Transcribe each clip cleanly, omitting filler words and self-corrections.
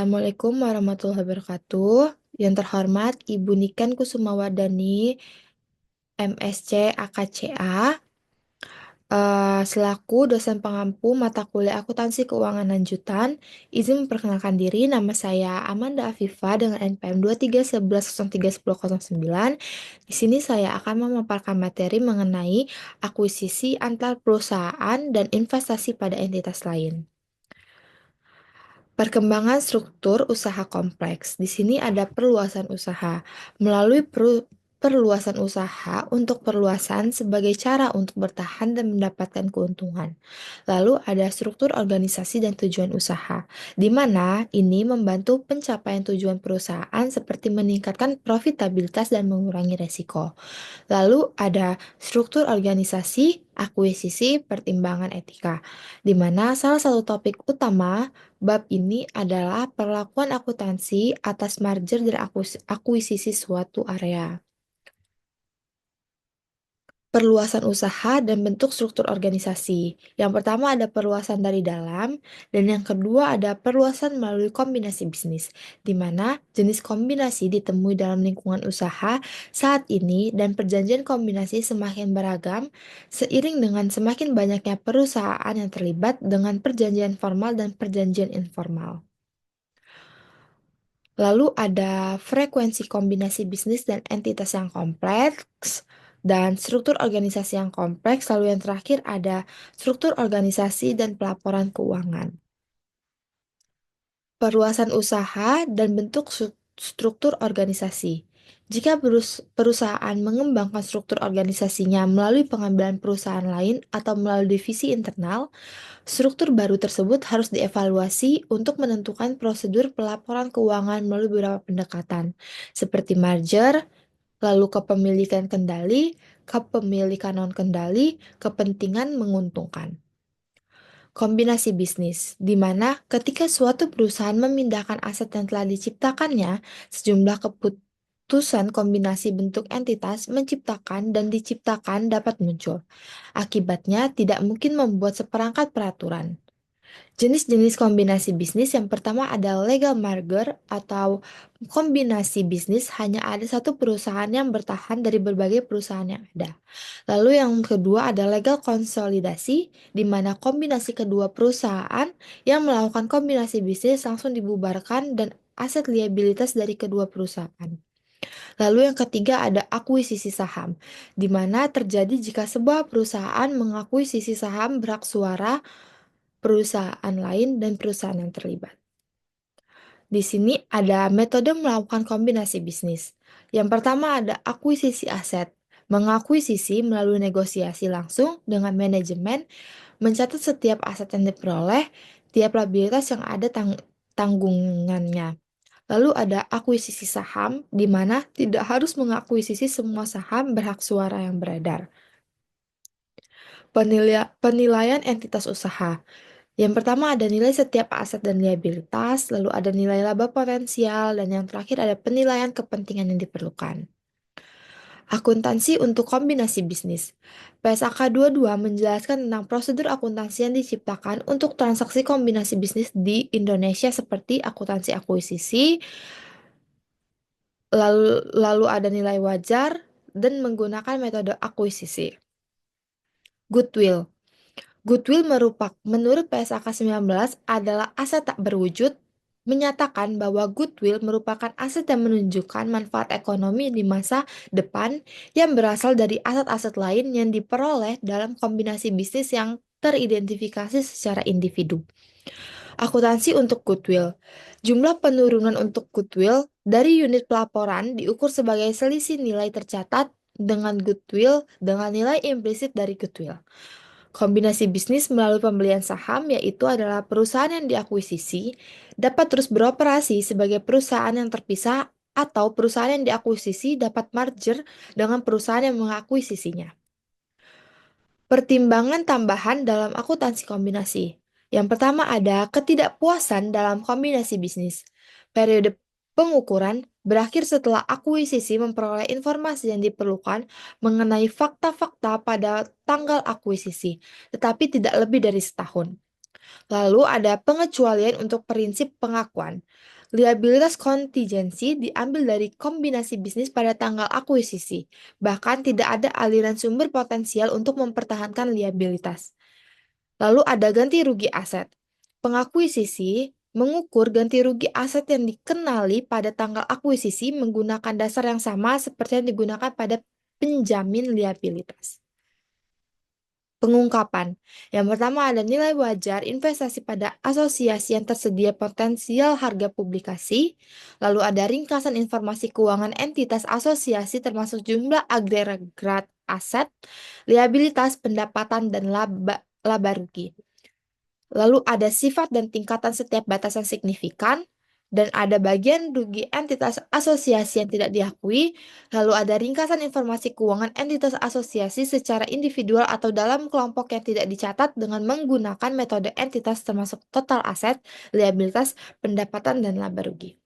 Assalamualaikum warahmatullahi wabarakatuh. Yang terhormat Ibu Niken Kusumawardani, MSc AKCA, selaku dosen pengampu mata kuliah Akuntansi Keuangan Lanjutan, izin memperkenalkan diri, nama saya Amanda Afifa dengan NPM 2311031009. Di sini saya akan memaparkan materi mengenai akuisisi antar perusahaan dan investasi pada entitas lain. Perkembangan struktur usaha kompleks. Di sini ada perluasan usaha. Melalui perluasan usaha untuk perluasan sebagai cara untuk bertahan dan mendapatkan keuntungan. Lalu ada struktur organisasi dan tujuan usaha, di mana ini membantu pencapaian tujuan perusahaan seperti meningkatkan profitabilitas dan mengurangi resiko. Lalu ada struktur organisasi, akuisisi, pertimbangan etika, di mana salah satu topik utama bab ini adalah perlakuan akuntansi atas merger dan akuisisi suatu area. Perluasan usaha dan bentuk struktur organisasi. Yang pertama ada perluasan dari dalam, dan yang kedua ada perluasan melalui kombinasi bisnis, di mana jenis kombinasi ditemui dalam lingkungan usaha saat ini dan perjanjian kombinasi semakin beragam seiring dengan semakin banyaknya perusahaan yang terlibat dengan perjanjian formal dan perjanjian informal. Lalu ada frekuensi kombinasi bisnis dan entitas yang kompleks, dan struktur organisasi yang kompleks. Lalu yang terakhir ada struktur organisasi dan pelaporan keuangan. Perluasan usaha dan bentuk struktur organisasi. Jika perusahaan mengembangkan struktur organisasinya melalui pengambilan perusahaan lain atau melalui divisi internal, struktur baru tersebut harus dievaluasi untuk menentukan prosedur pelaporan keuangan melalui beberapa pendekatan, seperti merger, lalu kepemilikan kendali, kepemilikan non-kendali, kepentingan menguntungkan. Kombinasi bisnis, di mana ketika suatu perusahaan memindahkan aset yang telah diciptakannya, sejumlah keputusan kombinasi bentuk entitas menciptakan dan diciptakan dapat muncul. Akibatnya, tidak mungkin membuat seperangkat peraturan. Jenis-jenis kombinasi bisnis yang pertama ada legal merger atau kombinasi bisnis hanya ada satu perusahaan yang bertahan dari berbagai perusahaan yang ada. Lalu yang kedua ada legal konsolidasi di mana kombinasi kedua perusahaan yang melakukan kombinasi bisnis langsung dibubarkan dan aset liabilitas dari kedua perusahaan. Lalu yang ketiga ada akuisisi saham, di mana terjadi jika sebuah perusahaan mengakuisisi saham berhak suara perusahaan lain dan perusahaan yang terlibat. Di sini ada metode melakukan kombinasi bisnis. Yang pertama ada akuisisi aset. Mengakuisisi melalui negosiasi langsung dengan manajemen, mencatat setiap aset yang diperoleh, tiap liabilitas yang ada tanggungannya. Lalu ada akuisisi saham, di mana tidak harus mengakuisisi semua saham berhak suara yang beredar. Penilaian entitas usaha. Yang pertama ada nilai setiap aset dan liabilitas, lalu ada nilai laba potensial, dan yang terakhir ada penilaian kepentingan yang diperlukan. Akuntansi untuk kombinasi bisnis. PSAK 22 menjelaskan tentang prosedur akuntansi yang diciptakan untuk transaksi kombinasi bisnis di Indonesia seperti akuntansi akuisisi, lalu ada nilai wajar, dan menggunakan metode akuisisi. Goodwill. Goodwill menurut PSAK 19 adalah aset tak berwujud, menyatakan bahwa goodwill merupakan aset yang menunjukkan manfaat ekonomi di masa depan yang berasal dari aset-aset lain yang diperoleh dalam kombinasi bisnis yang teridentifikasi secara individu. Akuntansi untuk goodwill. Jumlah penurunan untuk goodwill dari unit pelaporan diukur sebagai selisih nilai tercatat dengan goodwill dengan nilai implisit dari goodwill. Kombinasi bisnis melalui pembelian saham yaitu adalah perusahaan yang diakuisisi dapat terus beroperasi sebagai perusahaan yang terpisah atau perusahaan yang diakuisisi dapat merger dengan perusahaan yang mengakuisisinya. Pertimbangan tambahan dalam akuntansi kombinasi. Yang pertama ada ketidakpuasan dalam kombinasi bisnis. Periode pengukuran berakhir setelah akuisisi memperoleh informasi yang diperlukan mengenai fakta-fakta pada tanggal akuisisi, tetapi tidak lebih dari setahun. Lalu ada pengecualian untuk prinsip pengakuan. Liabilitas kontingensi diambil dari kombinasi bisnis pada tanggal akuisisi. Bahkan tidak ada aliran sumber potensial untuk mempertahankan liabilitas. Lalu ada ganti rugi aset. Pengakuisisi mengukur ganti rugi aset yang dikenali pada tanggal akuisisi menggunakan dasar yang sama seperti yang digunakan pada penjamin liabilitas. Pengungkapan. Yang pertama ada nilai wajar investasi pada asosiasi yang tersedia potensial harga publikasi. Lalu ada ringkasan informasi keuangan entitas asosiasi termasuk jumlah agregat aset, liabilitas, pendapatan, dan laba rugi. Lalu ada sifat dan tingkatan setiap batasan signifikan, dan ada bagian rugi entitas asosiasi yang tidak diakui, lalu ada ringkasan informasi keuangan entitas asosiasi secara individual atau dalam kelompok yang tidak dicatat dengan menggunakan metode entitas termasuk total aset, liabilitas, pendapatan, dan laba rugi.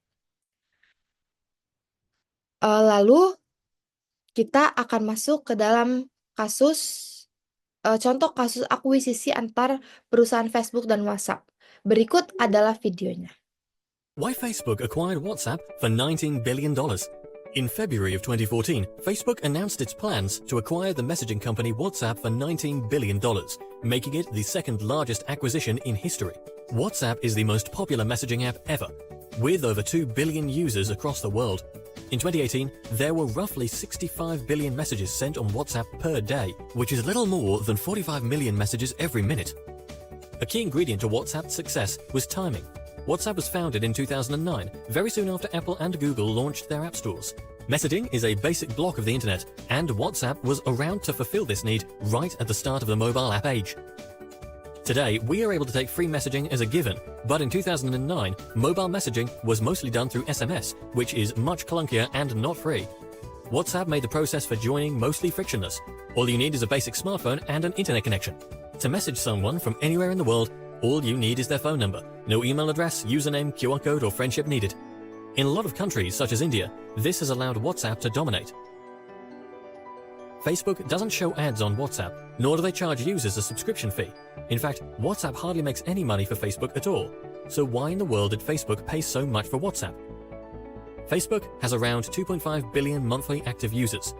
Lalu kita akan masuk ke dalam contoh kasus akuisisi antar perusahaan Facebook dan WhatsApp. Berikut adalah videonya. Why Facebook acquired WhatsApp for $19 billion. In February of 2014, Facebook announced its plans to acquire the messaging company WhatsApp for $19 billion, making it the second largest acquisition in history. WhatsApp is the most popular messaging app ever, with over 2 billion users across the world. In 2018, there were roughly 65 billion messages sent on WhatsApp per day, which is little more than 45 million messages every minute. A key ingredient to WhatsApp's success was timing. WhatsApp was founded in 2009, very soon after Apple and Google launched their app stores. Messaging is a basic block of the internet, and WhatsApp was around to fulfill this need right at the start of the mobile app age. Today, we are able to take free messaging as a given, but in 2009, mobile messaging was mostly done through SMS, which is much clunkier and not free. WhatsApp made the process for joining mostly frictionless. All you need is a basic smartphone and an internet connection. To message someone from anywhere in the world, all you need is their phone number. No email address, username, QR code, or friendship needed. In a lot of countries, such as India, this has allowed WhatsApp to dominate. Facebook doesn't show ads on WhatsApp, nor do they charge users a subscription fee. In fact, WhatsApp hardly makes any money for Facebook at all. So why in the world did Facebook pay so much for WhatsApp? Facebook has around 2.5 billion monthly active users.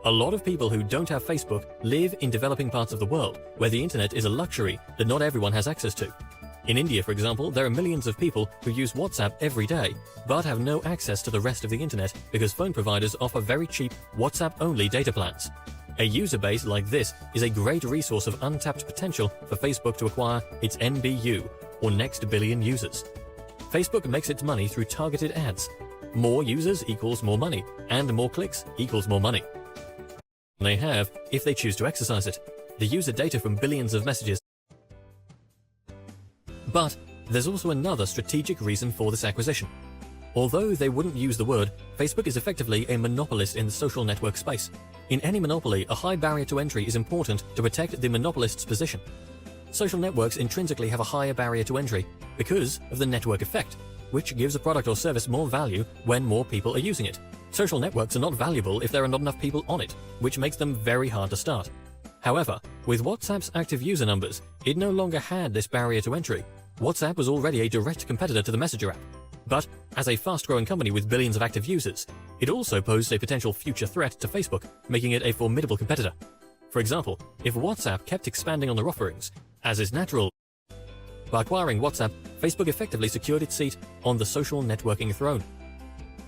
A lot of people who don't have Facebook live in developing parts of the world, where the internet is a luxury that not everyone has access to. In India, for example, there are millions of people who use WhatsApp every day, but have no access to the rest of the internet because phone providers offer very cheap WhatsApp-only data plans. A user base like this is a great resource of untapped potential for Facebook to acquire its NBU, or next billion users. Facebook makes its money through targeted ads. More users equals more money, and more clicks equals more money. They have if they choose to exercise it. The user data from billions of messages. But there's also another strategic reason for this acquisition. Although they wouldn't use the word, Facebook is effectively a monopolist in the social network space. In any monopoly, a high barrier to entry is important to protect the monopolist's position. Social networks intrinsically have a higher barrier to entry because of the network effect, which gives a product or service more value when more people are using it. Social networks are not valuable if there are not enough people on it, which makes them very hard to start. However, with WhatsApp's active user numbers, it no longer had this barrier to entry. WhatsApp was already a direct competitor to the Messenger app. But as a fast-growing company with billions of active users, it also posed a potential future threat to Facebook, making it a formidable competitor. For example, if WhatsApp kept expanding on their offerings, as is natural, by acquiring WhatsApp, Facebook effectively secured its seat on the social networking throne.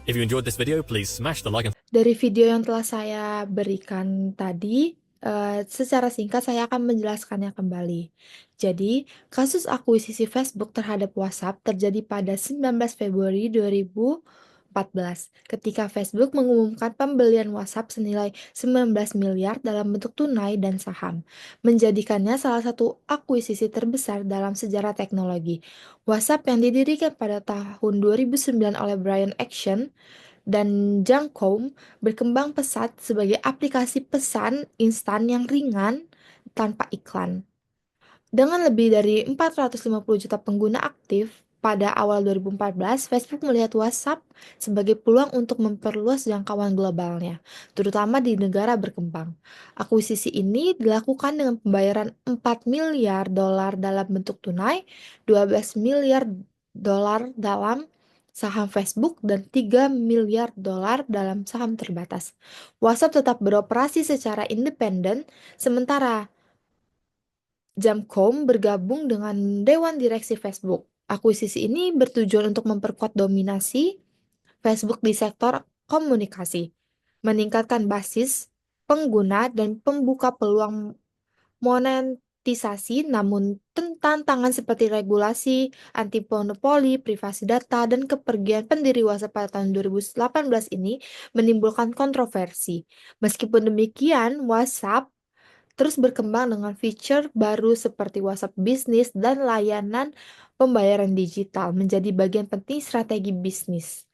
If you enjoyed this video, please smash the like and Dari video yang telah saya berikan tadi, secara singkat saya akan menjelaskannya kembali. Jadi, kasus akuisisi Facebook terhadap WhatsApp terjadi pada 19 Februari 2014, ketika Facebook mengumumkan pembelian WhatsApp senilai 19 miliar dalam bentuk tunai dan saham, menjadikannya salah satu akuisisi terbesar dalam sejarah teknologi. WhatsApp yang didirikan pada tahun 2009 oleh Brian Acton dan Jang Koum berkembang pesat sebagai aplikasi pesan instan yang ringan tanpa iklan. Dengan lebih dari 450 juta pengguna aktif, pada awal 2014, Facebook melihat WhatsApp sebagai peluang untuk memperluas jangkauan globalnya, terutama di negara berkembang. Akuisisi ini dilakukan dengan pembayaran 4 miliar dolar dalam bentuk tunai, 12 miliar dolar dalam saham Facebook, dan 3 miliar dolar dalam saham terbatas. WhatsApp tetap beroperasi secara independen, sementara Jamcom bergabung dengan Dewan Direksi Facebook. Akuisisi ini bertujuan untuk memperkuat dominasi Facebook di sektor komunikasi, meningkatkan basis pengguna dan membuka peluang monetisasi, namun tantangan seperti regulasi, anti monopoli, privasi data, dan kepergian pendiri WhatsApp pada tahun 2018 ini menimbulkan kontroversi. Meskipun demikian, WhatsApp terus berkembang dengan fitur baru seperti WhatsApp Business dan layanan pembayaran digital menjadi bagian penting strategi bisnis.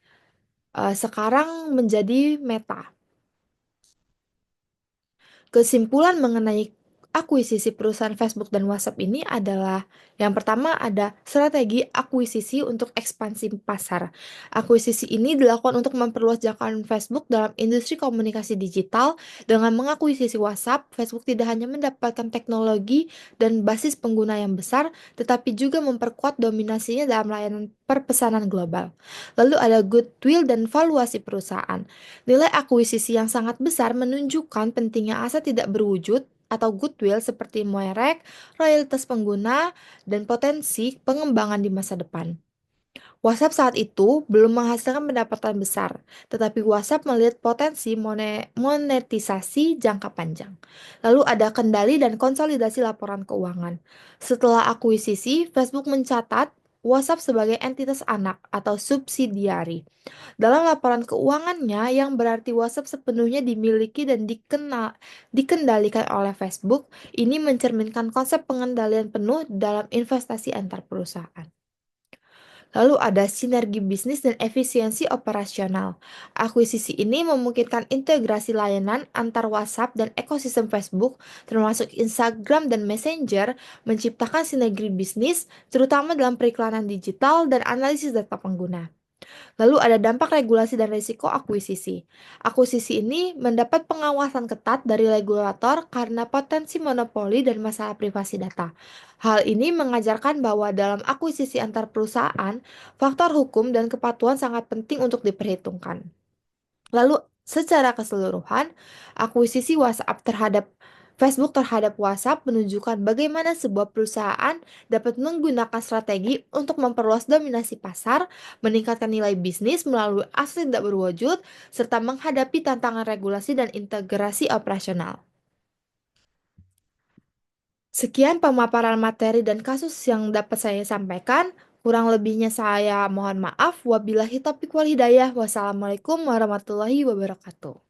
Sekarang menjadi Meta. Kesimpulan mengenai akuisisi perusahaan Facebook dan WhatsApp ini adalah yang pertama ada strategi akuisisi untuk ekspansi pasar. Akuisisi ini dilakukan untuk memperluas jangkauan Facebook dalam industri komunikasi digital. Dengan mengakuisisi WhatsApp, Facebook tidak hanya mendapatkan teknologi dan basis pengguna yang besar, tetapi juga memperkuat dominasinya dalam layanan perpesanan global. Lalu ada goodwill dan valuasi perusahaan. Nilai akuisisi yang sangat besar menunjukkan pentingnya aset tidak berwujud atau goodwill seperti merek, royalties pengguna, dan potensi pengembangan di masa depan. WhatsApp saat itu belum menghasilkan pendapatan besar, tetapi WhatsApp melihat potensi monetisasi jangka panjang. Lalu ada kendali dan konsolidasi laporan keuangan. Setelah akuisisi, Facebook mencatat WhatsApp sebagai entitas anak atau subsidiari dalam laporan keuangannya, yang berarti WhatsApp sepenuhnya dimiliki dan dikendalikan oleh Facebook. Ini mencerminkan konsep pengendalian penuh dalam investasi antar perusahaan. Lalu ada sinergi bisnis dan efisiensi operasional. Akuisisi ini memungkinkan integrasi layanan antar WhatsApp dan ekosistem Facebook, termasuk Instagram dan Messenger, menciptakan sinergi bisnis, terutama dalam periklanan digital dan analisis data pengguna. Lalu ada dampak regulasi dan risiko akuisisi. Akuisisi ini mendapat pengawasan ketat dari regulator karena potensi monopoli dan masalah privasi data. Hal ini mengajarkan bahwa dalam akuisisi antar perusahaan, faktor hukum dan kepatuhan sangat penting untuk diperhitungkan. Lalu, secara keseluruhan, akuisisi WhatsApp terhadap Facebook terhadap WhatsApp menunjukkan bagaimana sebuah perusahaan dapat menggunakan strategi untuk memperluas dominasi pasar, meningkatkan nilai bisnis melalui aset tidak berwujud, serta menghadapi tantangan regulasi dan integrasi operasional. Sekian pemaparan materi dan kasus yang dapat saya sampaikan. Kurang lebihnya saya mohon maaf. Wabillahi taufiq wal hidayah. Wassalamualaikum warahmatullahi wabarakatuh.